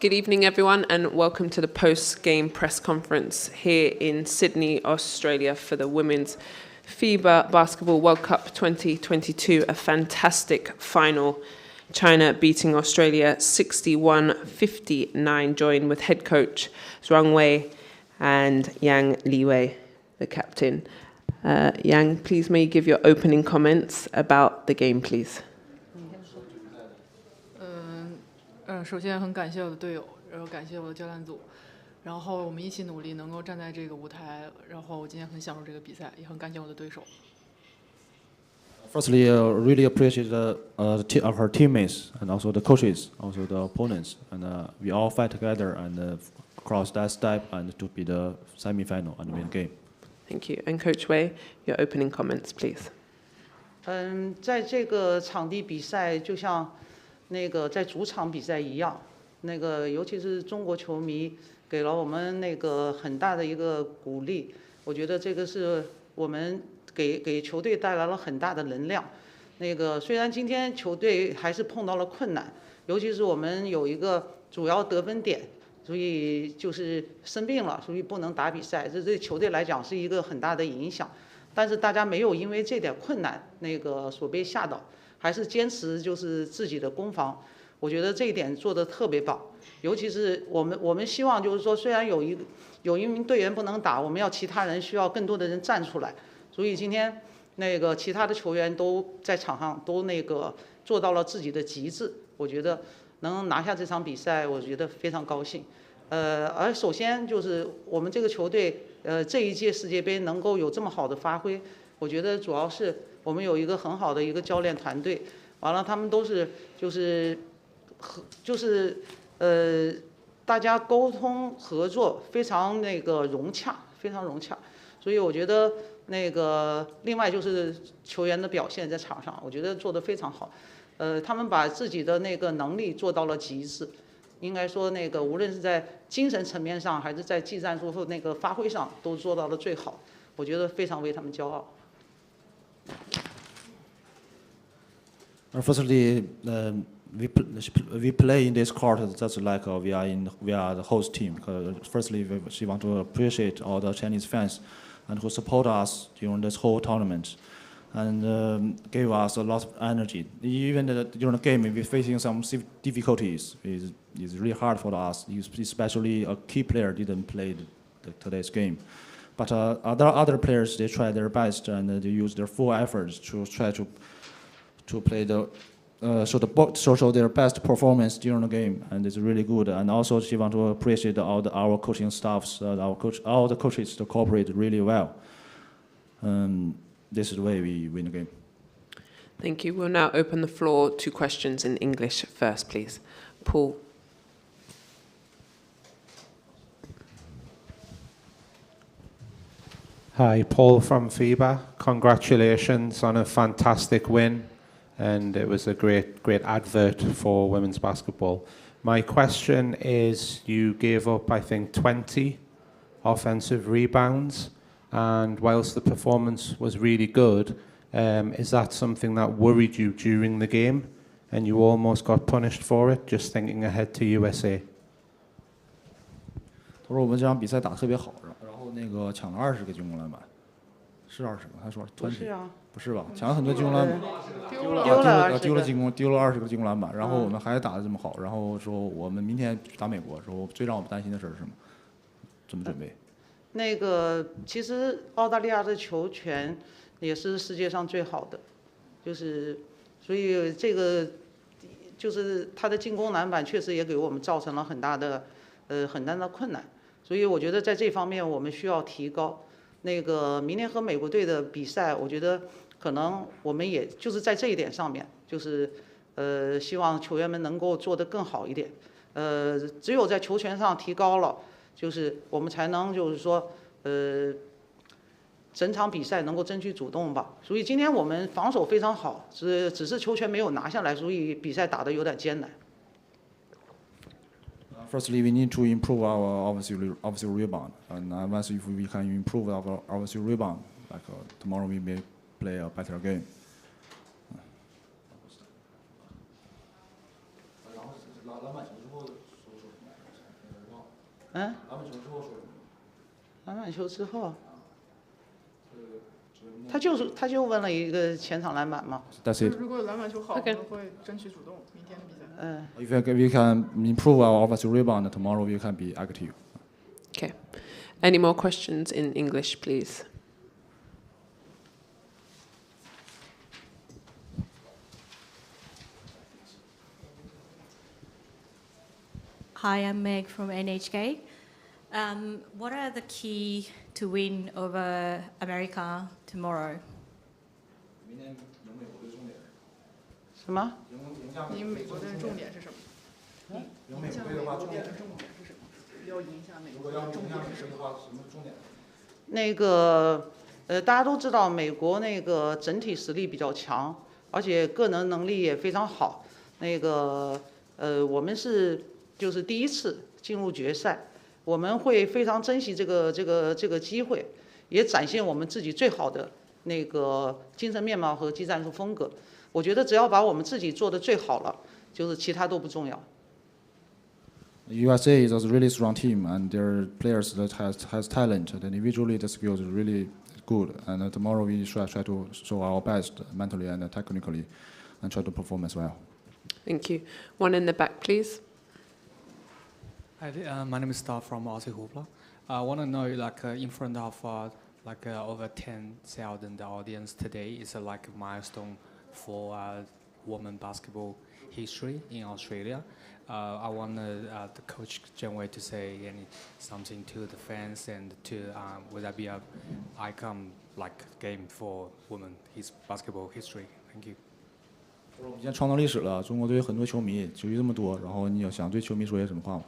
Good evening, everyone, and welcome to the post-game press conference here in Sydney, Australia for the Women's FIBA Basketball World Cup 2022, a fantastic final. China beating Australia 61-59, joined with head coach Zhuang Wei and Yang Liwei, the captain. Yang, please may you give your opening comments about the game, please. 首先很感谢我的队友，然后感谢我的教练组，然后我们一起努力，能够站在这个舞台，然后我今天很享受这个比赛，也很感谢我的对手。Firstly, really appreciate her teammates and also the coaches, also the opponents, and we all fight together and cross that step and to be the semi-final and win the game. Thank you. And Coach Wei, your opening comments, please. 在这个场地比赛，就像在主场比赛一样，尤其是中国球迷给了我们很大的一个鼓励。我觉得这个是我们给球队带来了很大的能量。虽然今天球队还是碰到了困难，尤其是我们有一个主要得分点，所以就是生病了，所以不能打比赛，这对球队来讲是一个很大的影响。但是大家没有因为这点困难所被吓倒。还是坚持就是自己的攻防，我觉得这一点做得特别棒。尤其是我们希望就是说，虽然有一名队员不能打，我们要其他人需要更多的人站出来。所以今天其他的球员都在场上都做到了自己的极致，我觉得能拿下这场比赛，我觉得非常高兴。而首先就是我们这个球队这一届世界杯能够有这么好的发挥，我觉得主要是我们有一个很好的一个教练团队，完了他们都是大家沟通合作非常融洽，非常融洽。所以我觉得另外就是球员的表现在场上，我觉得做得非常好。他们把自己的能力做到了极致，应该说无论是在精神层面上还是在技战术后发挥上都做到了最好，我觉得非常为他们骄傲。Firstly, we play in this court just like we are the host team. Firstly, we want to appreciate all the Chinese fans and who support us during this whole tournament and gave us a lot of energy. Even during the game, we're facing some difficulties. It's really hard for us, especially a key player didn't play today's game. But other players, they try their best and they use their full efforts to try to play show their best performance during the game, and it's really good. And also, she want to appreciate our coaching staffs, all the coaches to cooperate really well. This is the way we win the game. Thank you. We'll now open the floor to questions in English first, please. Paul. Hi, Paul from FIBA. Congratulations on a fantastic win, and it was a great advert for women's basketball. My question is, you gave up, I think, 20 offensive rebounds, and whilst the performance was really good, is that something that worried you during the game, and you almost got punished for it, just thinking ahead to USA? 他说我们这场比赛打得特别好，然后抢了20个进攻篮板，是20个？他说不是啊，不是吧？抢了很多进攻篮板，丢了20个进攻篮板，然后我们还打得这么好，然后说我们明天打美国，说最让我们担心的事是什么？怎么准备？其实澳大利亚的球权也是世界上最好的，所以这个就是他的进攻篮板确实也给我们造成了很大的困难。所以我觉得在这方面我们需要提高。明天和美国队的比赛，我觉得可能我们也就是在这一点上面，希望球员们能够做得更好一点。只有在球权上提高了，我们才能整场比赛能够争取主动吧。所以今天我们防守非常好，只是球权没有拿下来，所以比赛打得有点艰难。Firstly, we need to improve our offensive rebound, and once if we can improve our offensive rebound, like tomorrow we may play a better game. 嗯，篮板球之后，他就问了一个前场篮板嘛。That's it. 如果篮板球好，我 Okay. 们会争取主动明天的比赛。If we can improve our offensive rebound tomorrow, we can be active. Okay. Any more questions in English, please? Hi, I'm Meg from NHK. What are the key to win over America tomorrow? 什么？赢美国的重点是什么？赢下美国的重点是什么？要赢下美国的重点是什么？那个大家都知道美国那个整体实力比较强，而且个人能力也非常好。那个我们就是第一次进入决赛，我们会非常珍惜这个机会，也展现我们自己最好的那个精神面貌和技战术风格。我觉得只要把我们自己做得最好了，就是其他都不重要。USA is a really strong team, and their players that has talent. And individually, the skills are really good. And tomorrow we try to show our best mentally and technically, and try to perform as well. Thank you. One in the back, please. Hi, my name is Star from Aussie Hoopla. I want to know, in front of over 10,000 audience today, is like a milestone for women basketball history in Australia. I want the coach Jen Wei to say something to the fans and to would that be a icon game for women basketball history? Thank you. 我们今天创造历史了，中国队有很多球迷，球迷这么多，然后你想对球迷说些什么话吗？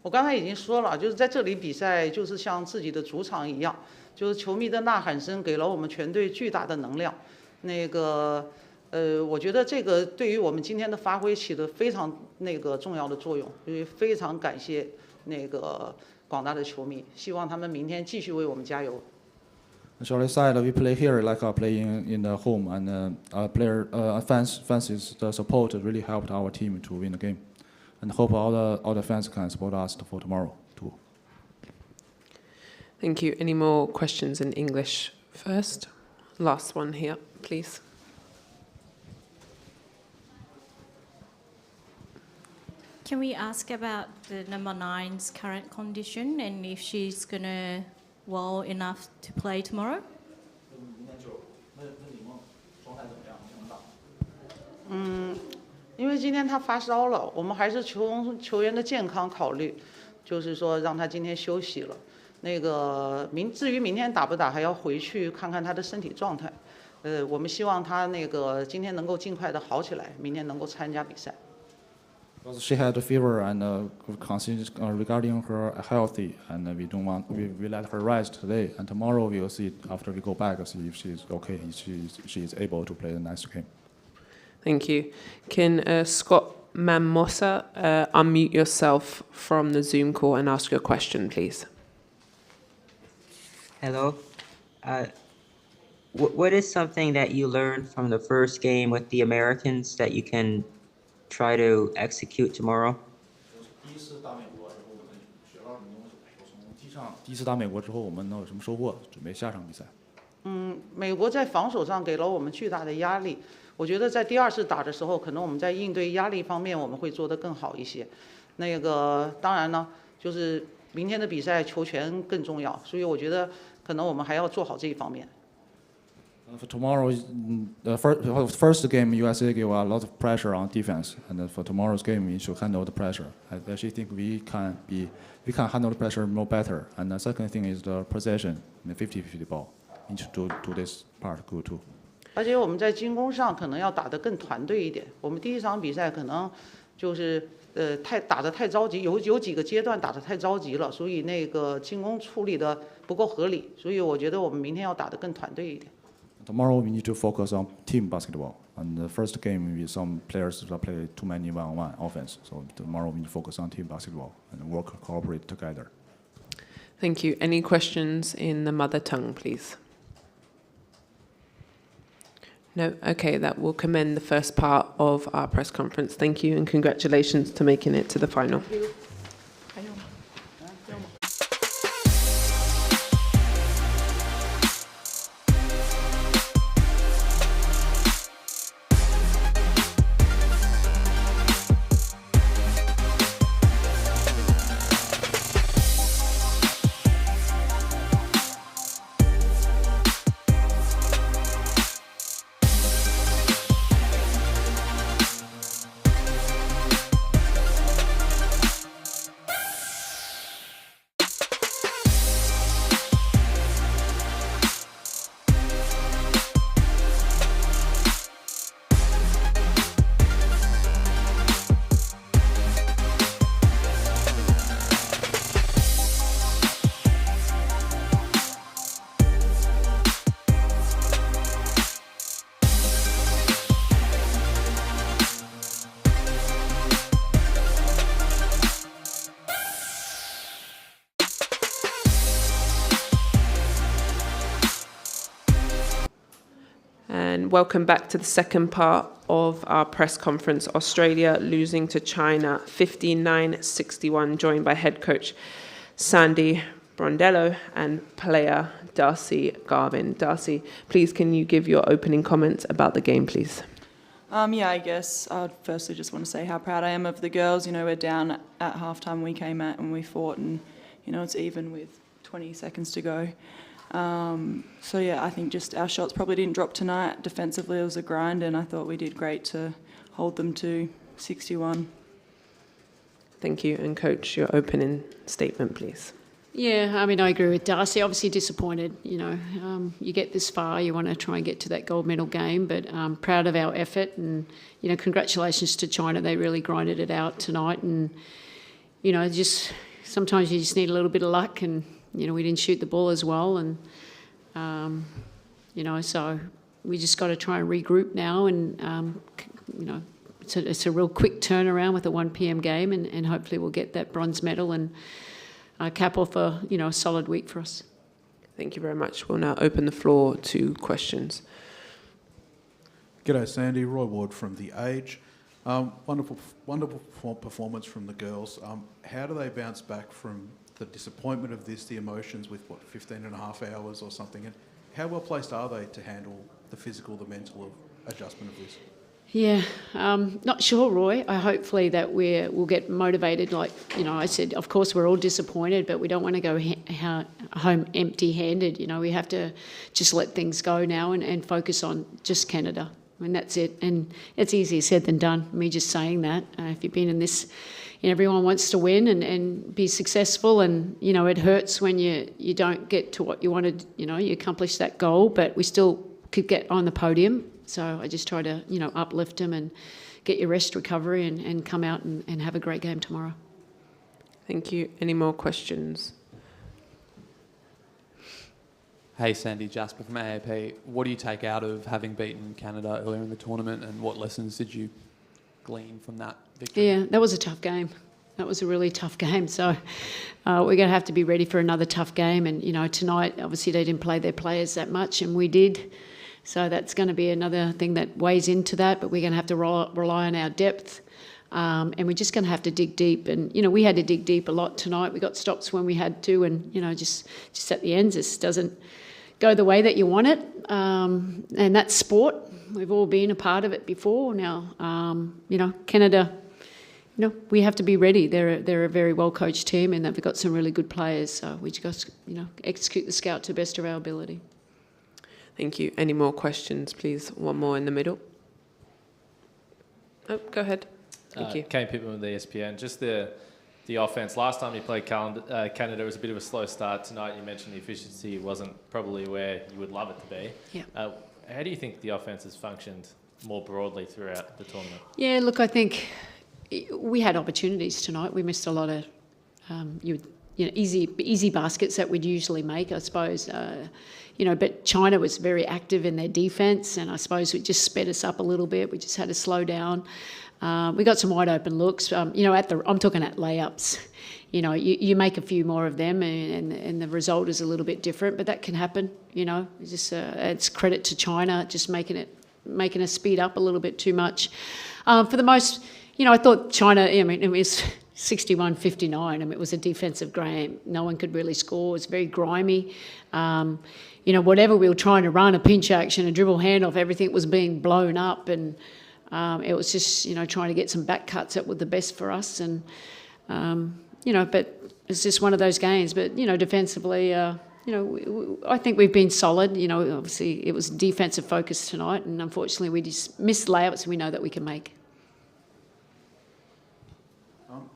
我刚才已经说了，就是在这里比赛，就是像自己的主场一样，就是球迷的呐喊声给了我们全队巨大的能量。那个，我觉得这个对于我们今天的发挥起了非常重要的作用，所以非常感谢那个广大的球迷，希望他们明天继续为我们加油。Shall I say we play here like playing in the home, and fans' the support really helped our team to win the game. And hope all the fans can support us for tomorrow too. Thank you. Any more questions in English first? Last one here, please. Can we ask about the number 9's current condition and if she's gonna well enough to play tomorrow? 因为今天他发烧了，我们还是从球员的健康考虑，就是说让他今天休息了。那个至于明天打不打，还要回去看看他的身体状态。我们希望他那个今天能够尽快的好起来，明天能够参加比赛。Because she had a fever and regarding her healthy, and we let her rest today, and tomorrow we will see after we go back see if she's okay, she is able to play the next game. Thank you. Can Scott Mamosa unmute yourself from the Zoom call and ask your question, please? Hello. What is something that you learned from the first game with the Americans that you can try to execute tomorrow? 第一次打美国之后，我们能有什么收获？准备下场比赛。美国在防守上给了我们巨大的压力。我觉得在第二次打的时候，可能我们在应对压力方面我们会做得更好一些。那个当然呢，就是明天的比赛球权更重要，所以我觉得可能我们还要做好这一方面。For tomorrow, the first game, USA gave a lot of pressure on defense, and for tomorrow's game, we should handle the pressure. I actually think we can handle the pressure more better. And the second thing is the possession, the 50-50 ball. We need to do this part good too. 而且我们在进攻上可能要打得更团队一点。我们第一场比赛可能就是打得太着急，有几个阶段打得太着急了，所以那个进攻处理的不够合理。所以我觉得我们明天要打得更团队一点。Tomorrow we need to focus on team basketball. And the first game, some players play too many one-on-one offense. So tomorrow we need to focus on team basketball and cooperate together. Thank you. Any questions in the mother tongue, please? No? Okay, that will commend the first part of our press conference. Thank you and congratulations to making it to the final. Thank you. And welcome back to the second part of our press conference. Australia losing to China 59-61, joined by head coach Sandy Brondello and player Darcy Garvin. Darcy, please can you give your opening comments about the game, please? Yeah, I guess I'd firstly just want to say how proud I am of the girls. You know, we're down at halftime, we came out and we fought, and, you know, it's even with 20 seconds to go. So yeah, I think just our shots probably didn't drop tonight. Defensively, it was a grind, and I thought we did great to hold them to 61. Thank you. And coach, your opening statement, please. Yeah, I mean, I agree with Darcy. Obviously disappointed, you know. You get this far, you want to try and get to that gold medal game, but proud of our effort, and, you know, congratulations to China. They really grinded it out tonight, and, you know, just sometimes you just need a little bit of luck, and, you know, we didn't shoot the ball as well, and, you know, so we just got to try and regroup now, and, you know, it's a real quick turnaround with a 1 p.m. game, and hopefully we'll get that bronze medal and cap off a, you know, a solid week for us. Thank you very much. We'll now open the floor to questions. G'day, Sandy. Roy Ward from The Age. Wonderful performance from the girls. How do they bounce back from the disappointment of this, the emotions with, 15 and a half hours or something? And how well placed are they to handle the physical, the mental adjustment of this? Yeah, not sure, Roy. Hopefully that we'll get motivated. Like, you know, I said, of course we're all disappointed, but we don't want to go home empty-handed. You know, we have to just let things go now and focus on just Canada. I mean, that's it. And it's easier said than done, me just saying that. If you've been in this, you know, everyone wants to win and be successful, and, you know, it hurts when you don't get to what you wanted, you know, you accomplish that goal, but we still could get on the podium. So I just try to, you know, uplift them and get your rest, recovery, and come out and have a great game tomorrow. Thank you. Any more questions? Hey, Sandy, Jasper from AAP. What do you take out of having beaten Canada earlier in the tournament, and what lessons did you glean from that victory? Yeah, that was a tough game. That was a really tough game. So we're going to have to be ready for another tough game. And, you know, tonight, obviously, they didn't play their players that much, and we did. So that's going to be another thing that weighs into that, but we're going to have to rely on our depth. And we're just going to have to dig deep. And, you know, we had to dig deep a lot tonight. We got stops when we had to, and, you know, just at the end, this doesn't go the way that you want it. And that's sport. We've all been a part of it before. Now, you know, Canada, you know, we have to be ready. They're a very well-coached team, and they've got some really good players. So we just got to, you know, execute the scout to the best of our ability. Thank you. Any more questions, please? One more in the middle. Oh, go ahead. Thank you. Kane Pittman with ESPN. Just the offense. Last time you played Canada, it was a bit of a slow start. Tonight you mentioned the efficiency wasn't probably where you would love it to be. Yeah. How do you think the offense has functioned more broadly throughout the tournament? Yeah, look, I think we had opportunities tonight. We missed a lot of, you know, easy baskets that we'd usually make, I suppose. You know, but China was very active in their defence, and I suppose it just sped us up a little bit. We just had to slow down. We got some wide open looks. You know, I'm talking at layups. You know, you make a few more of them, and the result is a little bit different. But that can happen. You know, it's credit to China just making us speed up a little bit too much. For the most, you know, I thought China. I mean, it was 61-59. I mean, it was a defensive game. No one could really score. It was very grimy. You know, whatever we were trying to run, a pinch action, a dribble handoff, everything was being blown up, and it was just, you know, trying to get some back cuts that were the best for us. And, you know, but it's just one of those games. But, you know, defensively, you know, I think we've been solid. You know, obviously it was defensive focus tonight, and unfortunately we just missed layups we know that we can make.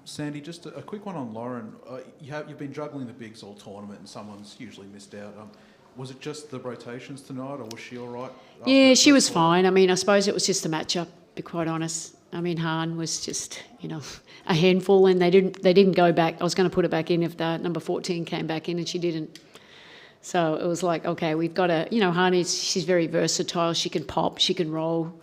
Sandy, just a quick one on Lauren. You've been juggling the bigs all tournament, and someone's usually missed out. Was it just the rotations tonight, or was she all right? Yeah, she was fine. I mean, I suppose it was just a matchup, to be quite honest. I mean, Han was just, you know, a handful, and they didn't go back. I was going to put her back in if the number 14 came back in, and she didn't. So it was like, okay, we've got to, you know, Han she's very versatile. She can pop, she can roll.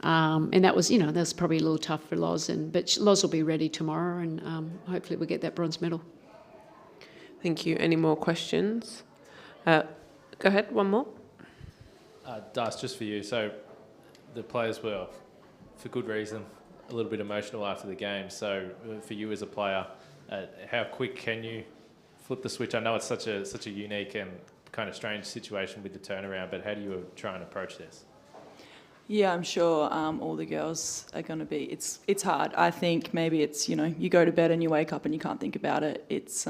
And that was, you know, that was probably a little tough for Loz, but Loz will be ready tomorrow, and hopefully we'll get that bronze medal. Thank you. Any more questions? Go ahead, one more. Dice, just for you. So the players were, for good reason, a little bit emotional after the game. So for you as a player, how quick can you flip the switch? I know it's such a unique and kind of strange situation with the turnaround, but how do you try and approach this? Yeah, I'm sure all the girls are going to be. It's hard. I think maybe it's, you know, you go to bed and you wake up and you can't think about it. It's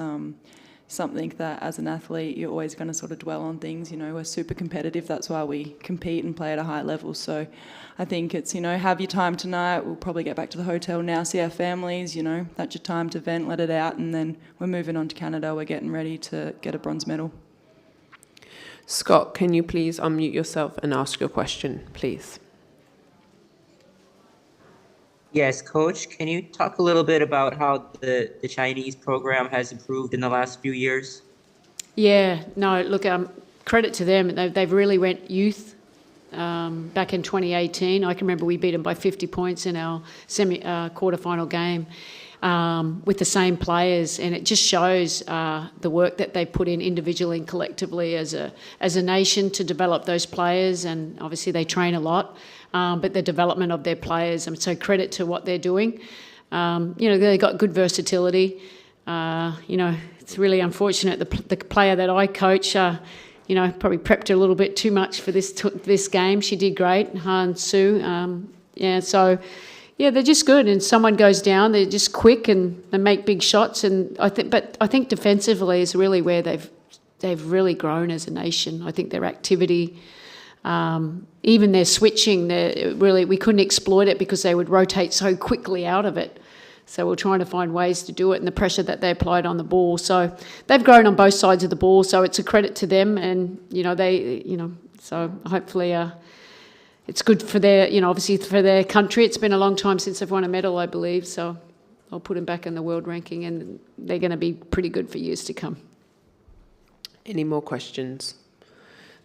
something that as an athlete you're always going to sort of dwell on things. You know, we're super competitive. That's why we compete and play at a high level. So I think it's, you know, have your time tonight. We'll probably get back to the hotel now, see our families. You know, that's your time to vent, let it out, and then we're moving on to Canada. We're getting ready to get a bronze medal. Scott, can you please unmute yourself and ask your question, please? Yes, Coach, can you talk a little bit about how the Chinese program has improved in the last few years? Yeah, no, look, credit to them. They've really went youth back in 2018. I can remember we beat them by 50 points in our quarterfinal game with the same players, and it just shows the work that they put in individually and collectively as a nation to develop those players, and obviously they train a lot. But the development of their players, and so credit to what they're doing. You know, they got good versatility. You know, it's really unfortunate the player that I coach, you know, probably prepped her a little bit too much for this game. She did great, Han Su. Yeah, so yeah, they're just good. And someone goes down, they're just quick and they make big shots. And I think defensively is really where they've really grown as a nation. I think their activity. Even their switching, we couldn't exploit it because they would rotate so quickly out of it. So we're trying to find ways to do it, and the pressure that they applied on the ball. So they've grown on both sides of the ball. So it's a credit to them, and so hopefully it's good for their, obviously for their country. It's been a long time since they've won a medal, I believe. So I'll put them back in the world ranking, and they're going to be pretty good for years to come. Any more questions?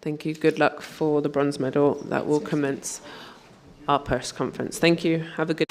Thank you. Good luck for the bronze medal that will commence our press conference. Thank you. Have a good